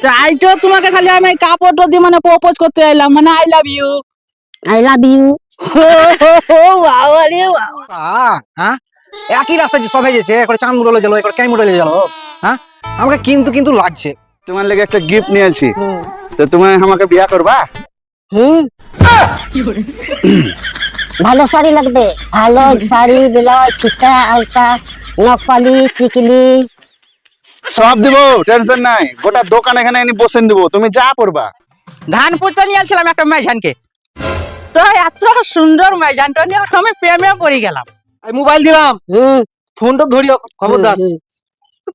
তাই তো তোমাকে খালি আমি কাপড়টা দিয়ে মানে প্রপোজ করতে এলাম, মানে I love you. I love you. বাবা রে বাবা, হ্যাঁ একই রাস্তায় যে সব হয়ে যাচ্ছে, একবার চাঁদ মুড়লে গেল, একবার কাই মুড়লে গেল, হ্যাঁ আমাকে কিন্তু কিন্তু লাগছে। তোমার লেগে একটা গিফট নিয়ে আছি, তো তুমি আমাকে বিয়া করবা? হুম, ভালো শাড়ি লাগবে, ভালো শাড়ি, ব্লাউজ, ফিতা, আলতা, নকপালি, টিকলি। সব দিব, টেনশন নাই। গোটা দোকান এখানে এনে বসে দিব, তুমি যা করবা। ধান পুঁততে নিয়ে আসছিলাম একটা মেজানকে, তো এত সুন্দর মেজানটা নিয়ে আমি প্রেমে পড়ে গেলাম। আমি মোবাইল দিলাম, হুম, ফোনটা ধরিও খবরদার। হুম,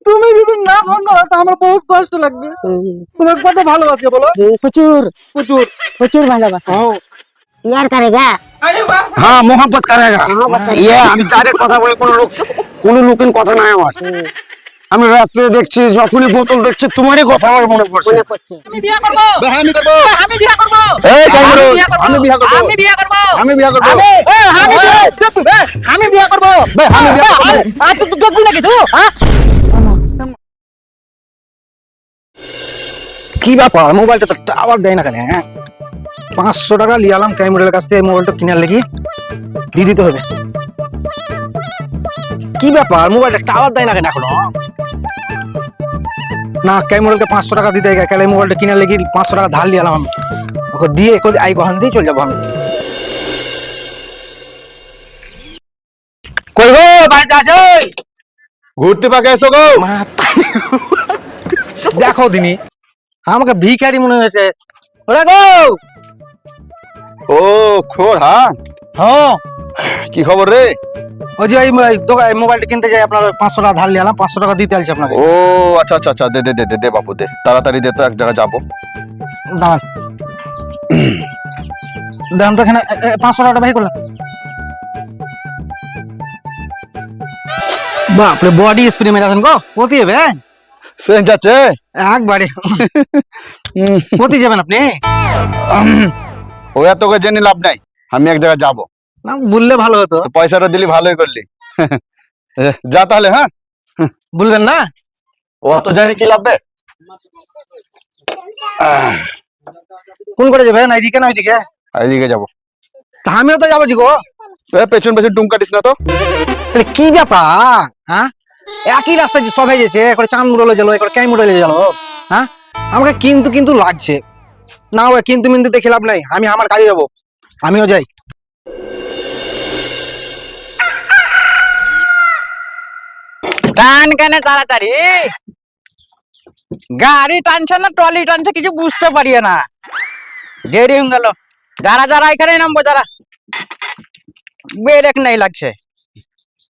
তুমি যদি না ফোন ধরো তো আমার বহুত কষ্ট লাগবে। হুম, তোমাকে কত ভালোবাসি বলো, প্রচুর প্রচুর। প্রচুর ভালোবাসা। यार करेगा। হ্যাঁ, মোহাম্মত করেগা। मोहब्बत ইয়ে আমি ডাইরেক্ট কথা বলে কোনো লোকের কথা নাই আমার। আমি রাত্রে দেখছি, যখনই বোতল দেখছি তোমারই কথা আমার মনে পড়ছে। মনে পড়ছে। আমি বিয়ে করবো, আমি করবো। আমি বিয়ে করবো, এই কামরুল, আমি বিয়ে করবো। আমি বিয়ে করবো, আমি বিয়ে করবো। আমি বিয়ে করবো। আমি বিয়ে করবো। আর তুই দেখবি নাকি তুই? কি ব্যাপার, মোবাইলটা তো টাওয়ার দেয় না কেন? 500 টাকা লিয়ালাম ক্যামেরার কাছ থেকে, মোবাইলটা কিনার লেগে দিয়ে দিতে হবে। কি ব্যাপার, মোবাইলটা টাওয়ার দেয় না কেন এখনো? না, ক্যামেরাকে 500 টাকা দিতে গেলে মোবাইলটা কিনার লেগে 500 টাকা ধার লিয়ালাম আমি, ওকে দিয়ে আই গহন দিয়ে চলে যাবো আমি। কই গো, বাড়িতে আছো? ঘুরতে পাকে এসো গো। দেখো দিনি, আমাকে ভিখারি মনে হয়েছে। ওরে গো, ও খোর, হ্যাঁ হ্যাঁ কি খবর রে? ওই যে মোবাইলটা কিনতে যাই, আপনার 500 টাকা ধার নিলাম, 500 টাকা দিতে আসছি আপনাকে। ও আচ্ছা আচ্ছা আচ্ছা, দে দে দে দে দে বাবু, দে তাড়াতাড়ি দে, তো এক জায়গায় যাবো। দাঁড়ান, দাঁড়ান তো এখানে 500 টাকা ভাই করলাম। বাপরে, বডি স্প্রে মেরাছেন গো, কোথায় যাবে? সে যাচ্ছে একবারে কোথায় যাবেন আপনি? ও এত করে জেনে লাভ নাই, আমি এক জায়গায় যাবো। না বললে ভালো হতো। তো পয়সাটা দিলি ভালোই করলি। যা তাহলে, হ্যাঁ। বলবেন না? ও অত জানি কি লাভবে? কোন করে যাবেন, এইদিকে না ওইদিকে? এইদিকে যাবো। তা আমিও তো যাবো জি গো। পেছন পেছন টুম কাটিস না তো। আরে কি ব্যাপার, হ্যাঁ একই রাস্তায় যে সব হয়ে যাচ্ছে, একবার চাঁদ মুড়লে গেল, একবার কাই মুড়লে গেল, হ্যাঁ আমাকে কিন্তু কিন্তু লাগছে না। ওই কিন্তু মিন্তু দেখে লাভ নাই, আমি আমার কাজে যাবো, আমিও যাই। টান কেন তাড়াতাড়ি, গাড়ি টানছে না ট্রলি টানছে কিছু বুঝতে পারি না, দেরি হয়ে গেল। যারা যারা এখানে নামবো, যারা ব্রেক নাই লাগছে,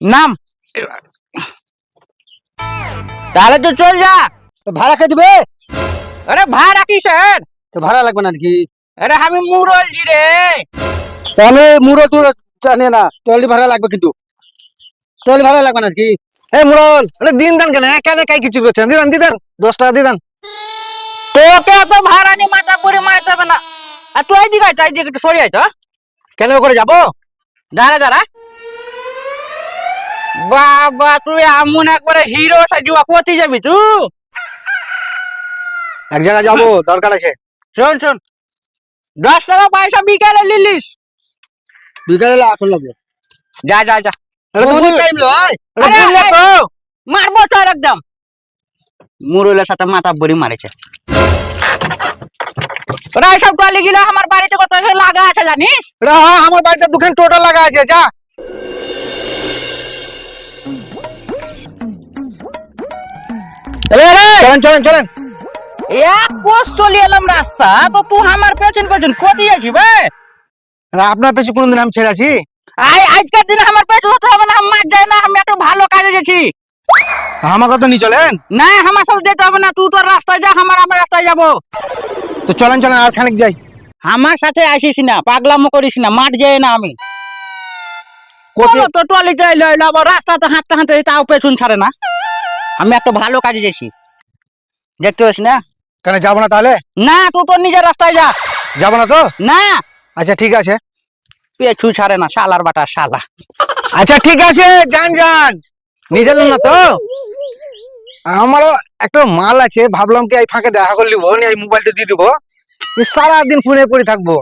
নাম। তাহলে তো চল যা। ভাড়া কে দিবে? আরে ভাড়া কিসের? তো ভাড়া লাগবে না নাকি? আরে আমি মুরলজি রে। তাহলে মুরো তো জানে না, ট্রলি ভাড়া লাগবে কিন্তু। ট্রলি ভাড়া লাগবে না নাকি? এই মুরল, আরে দিন দেন কেন, কেন কাই কিছু করছেন? দিদান দিদান 10 টাকা দিদান। তোকে তো ভাড়া নিয়ে মাথা পরে মারতে হবে না। আর তুই এইদিকে আয়, এইদিকে একটু সরে আয় তো। কেন করে যাবো? দাঁড়া দাঁড়া। বাবা, তুই এমন একবারে হিরো সাজুয়া, কোথায় যাবি তুই? এক জায়গায় যাবো, দরকার আছে। শোন শোন, 10 টাকা পয়সা বিকালে লিলিস। বিকালে এখন লাগবে। যা যা যা। টাইম লয়। আরে বললে তো মারবো তো একদম। মুরলের সাথে মাথা বড়ি মারেছে। ওরা এইসব ট্রলি গিলা আমার বাড়িতে কত লাগা আছে জানিস? হ্যাঁ, আমার বাড়িতে দুখান টোটাল লাগা আছে, যা। চলেন চলেন চলেন। এক কোষ চলে এলাম রাস্তা, তো তুই আমার পেছন পেছন কোথায় আছিস বে? আপনার পেছনে কোনদিন আমি ছেড়ে আছি? আজকের দিনে আমার পেছন হতে হবে না, আমি মার যাই না, আমি একটু ভালো কাজে গেছি। আমাকে তো নিয়ে চলেন। না, আমার সাথে যেতে হবে না, তুই তোর রাস্তায় যা, আমার রাস্তায় যাবো। তো চলেন চলেন, আর খানিক যাই। আমার সাথে আসিস না, পাগলামো করিস না, মাঠ যাই না আমি। কোথায়? তো ট্রলিতে এলো এলো, আবার রাস্তাতে হাঁটতে হাঁটতে তাও পেছন ছাড়ে না। আমি একটা ভালো কাজে গেছি, দেখতে পাস না? কেন যাবো না তাহলে? না, তুই তোর নিজের রাস্তায় যা। যাবো না তো? না, আচ্ছা ঠিক আছে। পেছু ছাড়ে না, শালার বাটা শালা। আচ্ছা ঠিক আছে, যান যান। নিয়ে যাবেন না তো? আমারও একটা মাল আছে, ভাবলাম কি এই ফাঁকে দেখা করে নিবো, এই মোবাইলটা দিয়ে দিবো, সারাদিন ফোনে পড়ে থাকবো।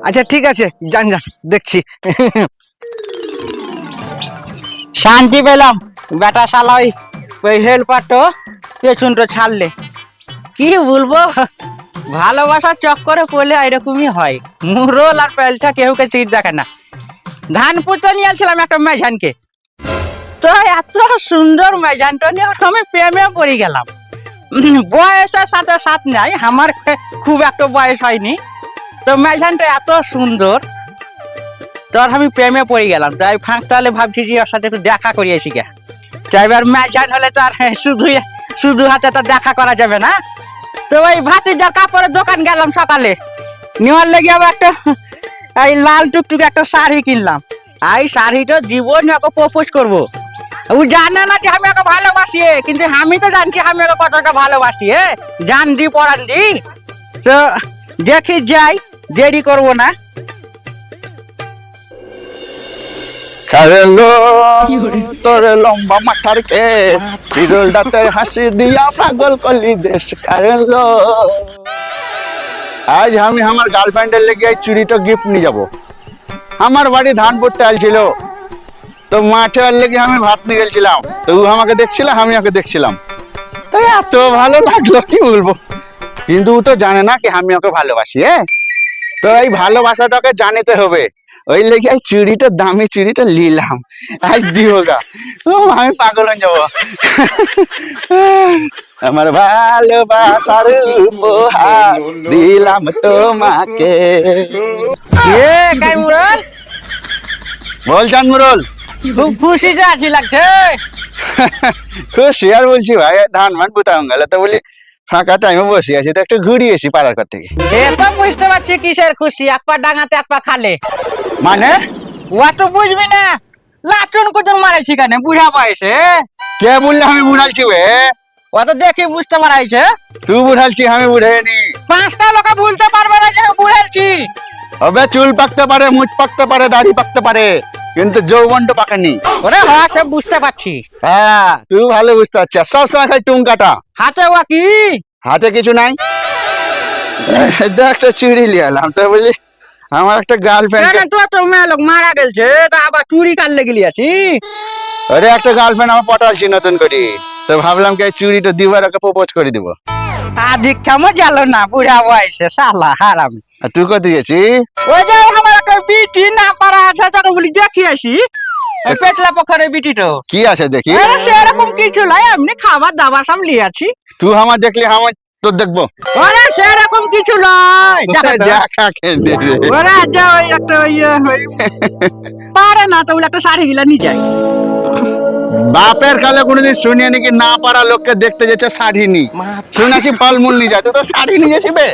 আচ্ছা ঠিক আছে, যান যান, দেখছি। শান্তি পেলাম, বেটা শালা ওই হেল্পারটা পেছনটা ছাড়লে। কি বলবো, ভালোবাসার চক্করে পড়লে এরকমই হয়। মুরল আর পেলটা কেউকে চিট দেখে না। ধান পুঁতে নিয়ে আসছিলাম একটা মেঝানকে, তো এত সুন্দর মেঝানটা নিয়ে আমি প্রেমে পড়ে গেলাম। বয়সের সাথে সাথ নাই, আমার খুব একটা বয়স হয়নি, তো মেঝানটা এত সুন্দর, তোর আমি প্রেমে পড়ে গেলাম। তাই ফাঁক তাহলে ভাবছি যে ওর সাথে একটু দেখা করিয়েছি গে। তাই এবার মেঝান হলে তো আর শুধু শুধু হাতে তো দেখা করা যাবে না। তো ওই ভাতিজার কাপড়ের দোকান গেলাম সকালে, নেওয়ার লেগে আবার একটা এই লাল টুকটুকে একটা শাড়ি কিনলাম। এই শাড়িটা জীবনে ওকে প্রপোজ করবো। ও জানে না যে আমি ওকে ভালোবাসি, কিন্তু আমি তো জানছি আমি ওকে কতটা ভালোবাসি। জান দি পরান দি, তো দেখি যাই, দেরি করবো না। কারেলো তোর লম্বা মাথার কেস, বিরল দাঁতের হাসি দিয়া পাগল করলি দেশ। কারেলো আজ আমি আমার গার্লফ্রেন্ডের লেগে এই চুড়িটা গিফট নিয়ে যাব। আমার বাড়ি ধান পড়তে আসছিল, তো মাঠে আর লেগে আমি ভাত নিয়ে গেছিলাম, তো ও আমাকে দেখছিল, আমি ওকে দেখছিলাম, তাই এত ভালো লাগলো কি বলবো। কিন্তু ও তো জানে না কি আমি ওকে ভালোবাসি। তো এই ভালোবাসাটাকে জানিতে হবে, ওই লেগে এই চুড়িটা, দামি চুড়িটা নিলাম। আজ দিবগা, ও আমি পাগল হয়ে যাবো। আমার ভালোবাসার উপহার দিলাম তোমাকে। মুরল বল চাঁদ মুরল, খুব খুশি যে আছি লাগছে। খুশি আর বলছি ভাই, ধান মান পুতাম গেল, তো বলি ফাঁকা টাইমে বসে আছি, তো একটু ঘুরিয়েছি পাড়ার ঘর থেকে। যে তো বুঝতে পারছি কিসের খুশি, এক পা ডাঙাতে এক পা খালে। মানে ও তো বুঝবি না, লাচুন কুচুন মারাইছি কেন বুড়া বয়সে। কে বললে আমি বুড়ালছি? ও তো দেখে বুঝতে পারাইছে। তুই বুড়ালছি, আমি বুড়াইনি। পাঁচটা লোক ভুলতে পারবে না যে আমি বুড়াইছি। হবে চুল পাকতে পারে, মুখ পাকতে পারে, দাড়ি পাকতে পারে, কিন্তু যৌবনটা পাকেনি। ওরে হ্যাঁ, সব বুঝতে পারছি। হ্যাঁ তুই ভালো বুঝতে পারছিস, সবসময় খালি টুঙ্কাটা। হাতে ও কি? হাতে কিছু নাই, একটা চুড়ি লিয়ে এলাম, তো বলি আমার একটা গার্লফ্রেন্ড। তো তো মেয়ে লোক মারা গেছে, তা আবার চুরি কাটলে গেলি আছি। আরে একটা গার্লফ্রেন্ড আমার পটালছি নতুন করে, তো ভাবলাম কি চুড়িটা দিবার ওকে প্রপোজ করে দিব। আধিক কেমন গেল না বুড়া বয়সে, শালা হারামি। আর তুই কোথায় গেছি? ওই যে আমার একটা বিটি না পারা আছে, তোকে বলি দেখি আসি। পেটলা পোখরের বিটিটো কি আছে দেখি? সেরকম কিছু নাই, এমনি খাবার দাবার সব লিয়ে আছি। তুই আমার দেখলি আমার তোর দেখবো? ওরে সেরকম কিছু নয়, দেখা খেলবে ওরা যা ওই একটা পারে না, তো একটা শাড়ি গিলা নিয়ে যায়। বাপের কালে কোনোদিন শুনিয়ে নাকি না পারা লোককে দেখতে যেতে শাড়ি নি, শুনেছি ফলমূল নিয়ে যায়, তুই তো শাড়ি নিয়ে যাচ্ছিবে।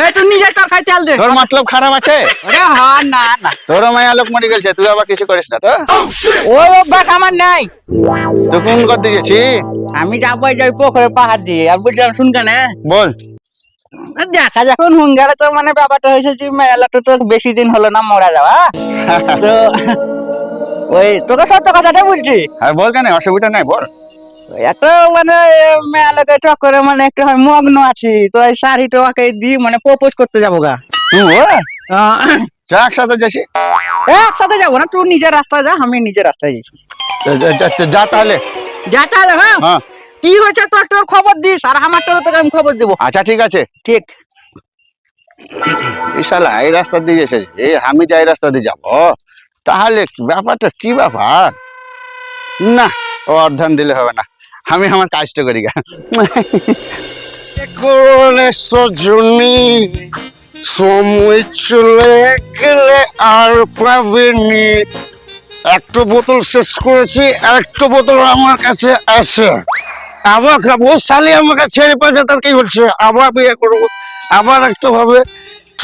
এই তুই নিজে তোর খাই তেল দে। তোর মতলব খারাপ আছে? ওরে হ্যাঁ, না না, তোর মায়া লোক মরে গেছে, তুই আবার কিছু করিস না তো। ওই অভ্যাস আমার নাই। তুই কোন করতে গেছি? আমি যাবো যাই পুকুরে পাহাড় দিয়ে, আর বলছিলাম শুন কেন বল। দেখা যখন হুন গেলে, তো মানে ব্যাপারটা হয়েছে যে মেলাটা তো বেশি দিন হলো না মরা যাওয়া, তো ওই তোকে সত্য কথাটা বলছি। আর বল, কেন অসুবিধা নাই, বল। একটা মানে মেলাকে চক্করে মানে একটু মগ্ন আছি, তো এই শাড়িটা ওকে দি মানে প্রপোজ করতে যাবো গা। তুই যা একসাথে যাচ্ছি। একসাথে যাবো না, তুই নিজের রাস্তায় যা, আমি নিজের রাস্তায় যাচ্ছি। যা তাহলে। যা তাহলে। হ্যাঁ, হ্যাঁ কি হয়েছে তোর তোর খবর দিস, আর আমারটা তোকে আমি খবর দিব। আচ্ছা ঠিক আছে। ঠিক। এই শালা এই রাস্তা দিয়ে এসে, এই আমি যাই রাস্তা দিয়ে যাবো, তাহলে ব্যাপারটা কি ব্যাপার? না, ও অর্ধান দিলে হবে না, আমি আমার কাজটা করি গা। সজনী সময় চলে গেলে আর পাবেনি, একটা বোতল শেষ করেছি, আরেকটা বোতল আমার কাছে আছে, আবার খাবো। শালি আমাকে ছেড়ে পেয়েছে, তার কি বলছে আবার বিয়ে করবো, আবার একটা ভাবে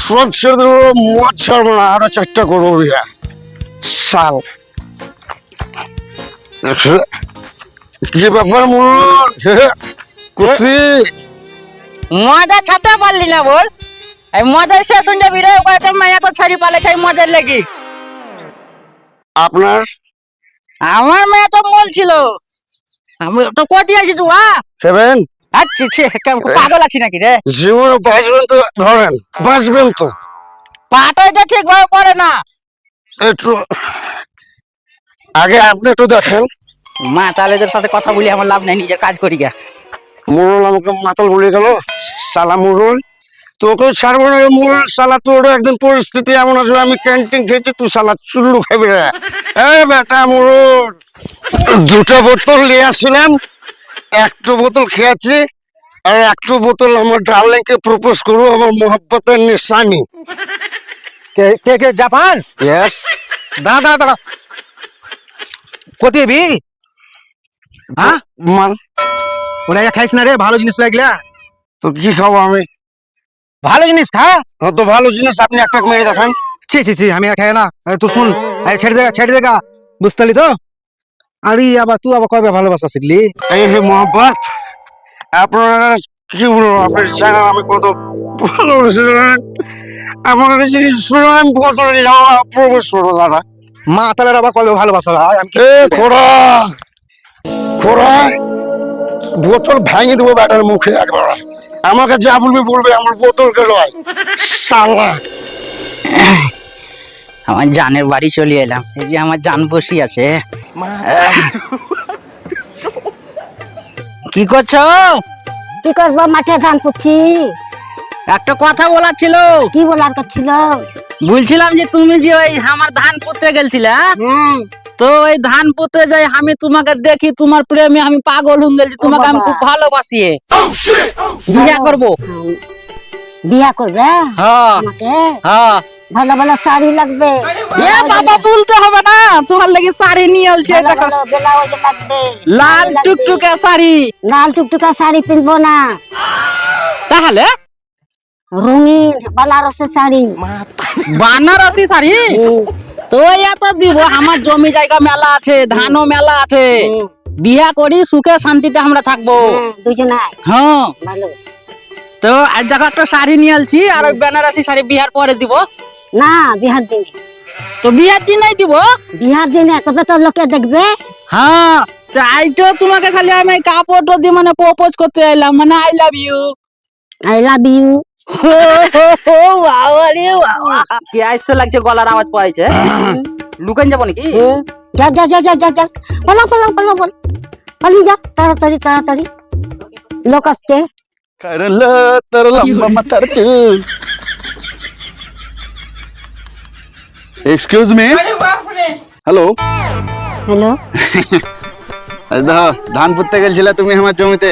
সব ছেড়ে দেবো, মদ ছাড়বো না, আরো 4টা করবো বিয়ে। শাল কি ব্যাপার মোর কোথায়? মজা ছাড়তে পারলি না বল, এই মজার শেষ হয়ে যাবি রে, ওখানে মায়া তো ছাড়ি পালে ছাই মজার লেগে। আপনার আমার মেয়ে তো মল ছিল, আমি তো কোটি আছিস সেভেন পাগল আছি নাকি রে? জীবনে বাঁচবেন তো, ধরেন বাঁচবেন তো, পাটা এটা ঠিক ভাবে পড়ে না। একটু আগে আপনি একটু দেখেন। মা তাহলে এদের সাথে কথা বলি আমার লাভ নাই, নিজের কাজ করি গা। মোড়ল আমাকে মাতাল বলে গেল, সালা মোড়ল তোকে ছাড়বো না রে মোড়ল, সালা তোর একদিন পরিস্থিতি এমন আসবে আমি ক্যান্টিন খেয়েছি তুই সালা চুল্লু খাবি রে। এই বেটা মোড়ল, দুটো বোতল নিয়ে আসছিলাম, একটা বোতল খেয়েছি আর একটা বোতল আমার ডার্লিং কে প্রপোজ করবো, আমার মোহাব্বতের নিশানি। কে কে কে জাপান? ইয়েস। দাঁড়া দাঁড়া দাঁড়া, কোথায় বি? হ্যাঁ মান ওরা খাইস না রে, ভালো জিনিস লাগলা। তো কি খাবো আমি? ভালো জিনিস খা। তো ভালো জিনিস আপনি একটা মেরে দেখান। ছি ছি ছি, আমি আর খাই না। তুই শুন, ছেড়ে দেগা, বুঝতে পারলি তো? আরে আবার তুই আবার কবে ভালোবাসা শিখলি? এই হে মোহাব্বত, আপনারা কি বলবো, আপনি জানেন আমি কত ভালোবাসি, আমার জিনিস শুনে আমি কত প্রবেশ করবো দাদা। মা তাহলে আবার কবে ভালোবাসা হয়? আমি কি এ খোড়া খোড়া, বোতল ভেঙে দেবো ব্যাটার মুখে একবার। আমাকে যা বলবে বলবে, আমার বোতলকে নয় শালা। আমার জানের বাড়ি চলে এলাম, এই যে আমার জান বসি আছে। কি করছো? কি করবো, মাঠে ধান পুচ্ছি। একটা কথা বলার ছিল। কি বলার কথা ছিল? বলছিলাম যে তুমি যে ওই আমার ধান পুঁততে গেলছিলা, হ্যাঁ, তো ওই ধান পুঁতে যাই আমি তোমাকে দেখি, তোমার প্রেমে আমি পাগল হয়ে গেছি, তোমাকে আমি বাবা। খুব ভালোবাসি, বিয়ে করবো। বিয়া করবে হ্যাঁ আমাকে? হ্যাঁ। ভালো ভালো শাড়ি লাগবে, এ বাবা বলতে হবে না, তোমার লাগি শাড়ি নিয়ে আলছে, ভালো দেখো ভালো ব্লাউজ লাগবে, লাল লাগবে। টুকটুকে শাড়ি। লাল টুকটুকা শাড়ি পিনবো না, তাহলে রঙিন বানারসের শাড়ি। বানারসি শাড়ি। তো এত দিব, আমার জমি জায়গা মেলা আছে, ধানও মেলা আছে, বিয়া করি সুখে শান্তিতে আমরা থাকবো। দুজনায় হ্যাঁ, ভালো। তো আজ দেখো একটা শাড়ি নিয়ে আলছি, আর ওই বেনারসি শাড়ি বিয়ার পরে দিব। না, বিহার দিনে, তো বিয়ার দিনেই দিব। বিহার দিনে তবে তো লোকে দেখবে। হ্যাঁ, তাই তো তোমাকে খালি আমি কাপড়টা দিয়ে মানে প্রপোজ করতে এলাম, মানে I love you. I love you. কি আইসে লাগছে, গলার আওয়াজ পাইছে, লুকান যাবো নাকি? যা যা যা যা যা যা, পালা পালা পালা পালা, পালি যা, তাড়াতাড়ি তাড়াতাড়ি, লোক আসছে। করলো তোর লম্বা মাথার চুল। Excuse me, hello. হ্যালো, দেখো ধান পুঁততে গেছিলে তুমি আমার জমিতে,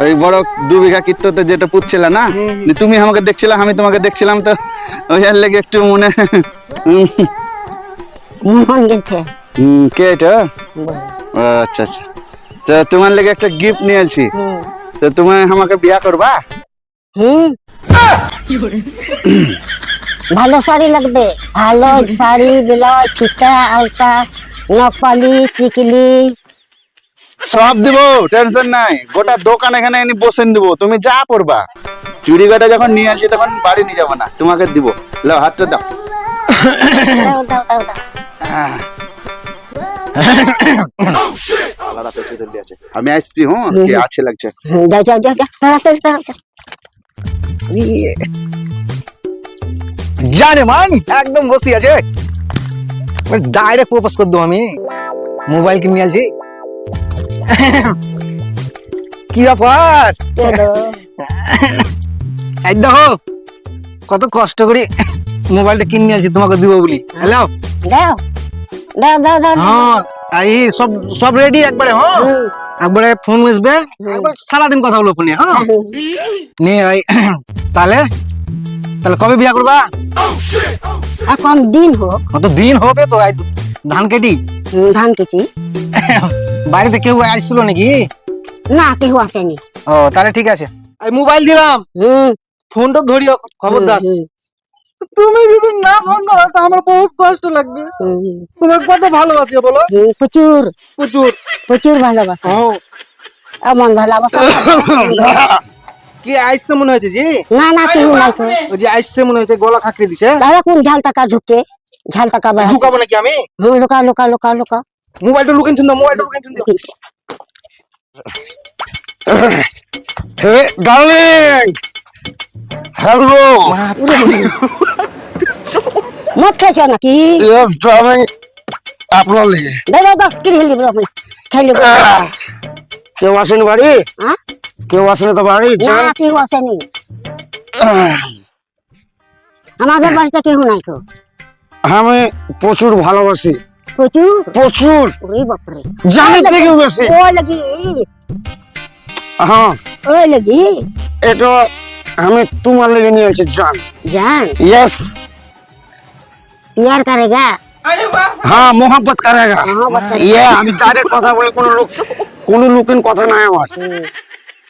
ওই বড় 2 বিঘা কিট্টোতে যেটা পুঁতছিলে না, যে তুমি আমাকে দেখছিলে আমি তোমাকে দেখছিলাম, তো ওই আর লেগে একটু মনে মন গেছে। কে এটা? ও, আচ্ছা আচ্ছা, তো তোমার লেগে একটা গিফট নিয়ে আসছি, তো তুমি আমাকে বিয়া করবা? হুম, ভালো শাড়ি লাগবে, ভালো শাড়ি, ব্লাউজ, ফিতা, আলতা, নকপালি, টিকলি। সব দিব, টেনশন নাই, গোটা দোকান এখানে এনে বসে দিব, তুমি যা করবা। চুড়ি গাটা যখন নিয়ে আসছি তখন বাড়ি নিয়ে যাবো না, তোমাকে দিব। লাও হাতটা দাও। দাও দাও দাও দাও। আমি আসছি, হ্যাঁ কে আছে লাগছে। যাও যাও যাও যাও, তাড়াতাড়ি তাড়াতাড়ি। জানে মান একদম বসি আছে, ডাইরেক্ট প্রপোজ করে দেবো আমি। মোবাইল কিনে আলছি। কি ব্যাপার? এই দেখো কত কষ্ট করি মোবাইলটা কিনে আনছি তোমাকে দিব বলি। হ্যালো, দাও দাও দাও দাও। হ্যাঁ এই সব সব রেডি একবারে। হ্যাঁ একবারে ফোন আসবে, একবার সারাদিন কথা বলবো ফোনে। হ্যাঁ নিয়ে ভাই, তাহলে তাহলে কবে বিয়া করবা? এখন দিন হোক, কত দিন হবে তো। ধান কেটি ধান কেটে। বাড়িতে কেউ আসছিল নাকি? না, কেউ আসেনি। ও তাহলে ঠিক আছে, এই মোবাইল দিলাম, ফোনটা ধরিও খবরদার। তুমি যদি না ফোন করো তো আমার বহুত কষ্ট লাগবে। তোমাকে কত ভালোবাসি বলো। প্রচুর প্রচুর প্রচুর ভালোবাসা, এমন ভালোবাসা। কি আইসছে মনে হয়েছে জি? না না, কেউ নাই তো। ওই যে আইসছে মনে হয়েছে, গলা খাকড়ে দিছে। তাহলে কোন ঝাল টাকা ঢুকে, ঝাল টাকা ঢুকাবো নাকি আমি? লোকা লোকা লোকা লোকা। মোবাইলটা লুকিয়ে শুনতো, মোবাইলটা লুকিয়ে শুনতো। হে ডার্লিং, হ্যালো। মদ খাইছ নাকি? ইয়েস ডার্লিং, আপনার লেগে। দাও কি হেলি বলো খাইলে কেউ আসেনি বাড়ি? হ্যাঁ কেউ আসেনি তো বাড়ি? না কেউ আসেনি, আমাদের বাড়িতে কেউ নাই কেউ। আমি প্রচুর ভালোবাসি, প্রচুর প্রচুর, ওরে বাপরে, জানি থেকেও বেশি। ওই লাগি হ্যাঁ, ওই লাগি এটা আমি তোমার লেগে নিয়ে আছি জান। জান यस, प्यार करेगा। हाँ मोहब्बत करेगा। मोहब्बत करेगा। ये আমি ডাইরেক্ট কথা বলে কোনো লুকিন কথা নাই আমার।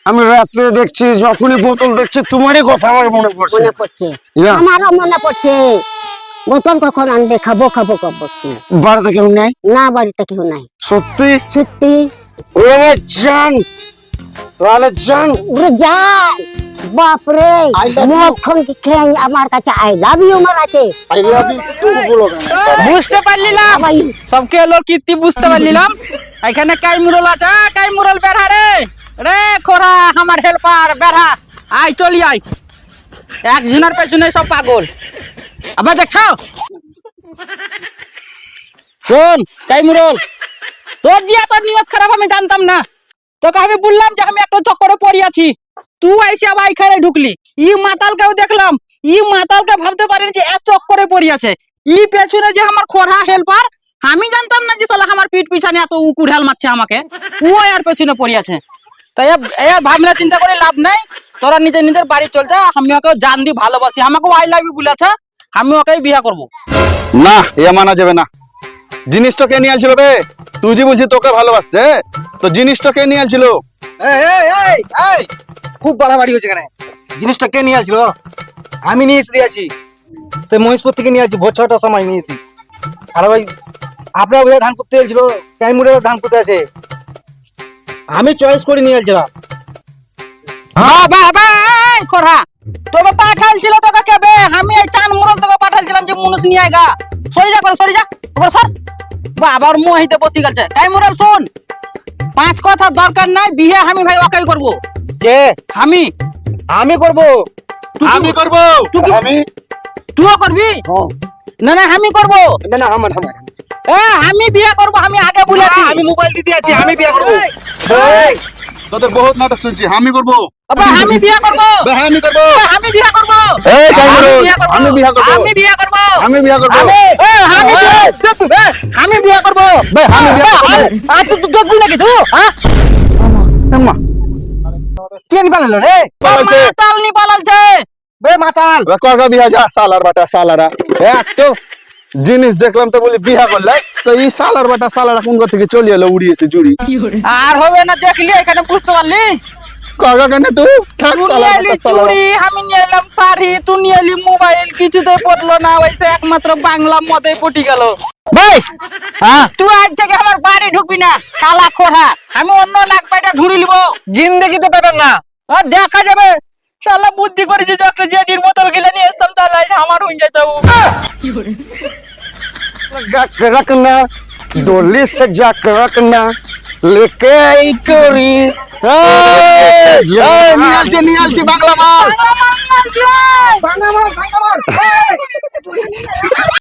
আমি রাতে দেখছি, যখনই বোতল দেখছি তোমারই কথা আমার মনে পড়ছে। মনে পড়ছে, Yeah. আমারও মনে পড়ছে। বোতল কখন আনবে, খাবো করছি। বাড়িতে কেউ নাই? না বাড়িতে কেউ নাই। সত্যি? সত্যি? ওরে জান, তাহলে জান। ওরে জান, বাপরে, মক্ষণ খেয়ে আমার কাছে আই লাভ ইউ মারাছে। আই লাভ ইউ টু বলো কেন? বুঝতে পারলিলাম, সবকে লোক কীর্তি বুঝতে পারলিলাম। এখানে কাই মুরল আছে, কাই মুরল বেড়া রে খোরা আমার হেল্পার বেড়া, আয় চলি আয়। একজনের পেছনে সব পাগল। আবার দেখছো, শোন কাই মুরল, তোর দিয়া তোর নিয়ত খারাপ আমি জানতাম না। তোকে আমি বললাম যে আমি একটা চক্করে পড়ি আছি, তুই আইসি আবার এখানে ঢুকলি। ই মাতালকেও দেখলাম, ই মাতালকে ভাবতে পারেন যে এক চক্করে পড়ি আছে। ই পেছনে যে আমার খোরা হেল্পার, আমি জানতাম না যে সালা আমার পিঠ পিছনে এত উকুড়াল মারছে আমাকে। ও এর পেছনে পড়ি আছে। তাই এর ভাবনা চিন্তা করে লাভ নাই, তোরা নিজের বাড়ি চল যা। আমি ওকে জান দি ভালোবাসি, আমাকে আই লাভ ইউ বলেছে, আমি ওকে বিয়ে করব। না, এ মানা যাবে না। জিনিসটা কে নিয়ে আলছিল বে? তুই যে বলছিস তোকে ভালোবাসছে, তো জিনিসটা কে নিয়ে আলছিল? এই খুব বাড়াবাড়ি হয়েছে এখানে। জিনিসটা কে নিয়ে আসছিল? আমি নিয়ে এসে দিয়েছি, সে মহিষপুর থেকে নিয়ে আসছি, ভোর 6টার সময় নিয়েছি। আর ভাই আপনার ভাইয়া ধান করতে এসেছিল, টাইমুরে ধান করতে আছে, আমি চয়েস করে নিয়ে আসছিলাম। হ্যাঁ বাবা খোরা, তোকে পাঠালছিল তোকে কেবে? আমি এই চান মুরল তোকে পাঠালছিলাম যে মুনুষ নিয়ে আয়গা। সরি যা ওরে সর। বাবা ওর মোহিতে বসি গেছে। টাইম মুরল শোন, 5 কথা দরকার নাই, বিয়ে আমি ভাই ওকেই করব। কে? আমি আমি করব। আমি করব। তুইও করবি? না আমি করব। না না আমার আমি বিয়ে করব, আমি আগে বলেছি। আমি মোবাইল দিতে আছি, আমি বিয়ে করব। তোদের বহুত নাটক শুনছি, আমি করব। বাবা আমি বিয়ে করব, বে আমি করব। আমি বিয়ে করব, এই কামরু, আমি বিয়ে করব। আমি বিয়ে করব, আমি বিয়ে করব। আমি বিয়ে করব। বে আমি বিয়ে করব। তুই দেখবি নাকি তুই? আম্মা কে নি পালালো রে? পালালছে। মাতাল নি পালালছে। বে মাতাল, বে করগা বিয়া যা সালার বাটা সালারা। তো জিনিস দেখলাম তো বলি বিয়া করলে, তো এই সালার বাটা সালারা কোন থেকে চলে এলো উড়িয়েছে জুড়ি। আর হবে না, দেখলি এখানে বুঝতে পারলি? করগা কেন তুই? থাক তুই সালার নিয়ে এলি বাটা সালারা। চুড়ি, আমি নিয়ে এলাম শাড়ি, তুই নিয়ে এলি মোবাইল, কিছুতে পড়লো না, ওইসে একমাত্র বাংলা মদে পটি গেল। ভাই তুই আজ থেকে আমার বাড়ি ঢুকবি না, শালা খোড়া। আমি অন্য লাখ পাইটা ধুড়ি লিব, জিন্দেগিতে পাবেন না। আর দেখা যাবে। শালা বুদ্ধি করেছি যে একটা জেডির বোতল গিলে নিয়ে আসতাম, তাহলে আজ আমার হয়ে যেত। रखना डोली सजा कर रखना लेके आई कोरी। নিয়ে আলছি বাংলা মাল। বাংলা মাল, বাংলা মাল।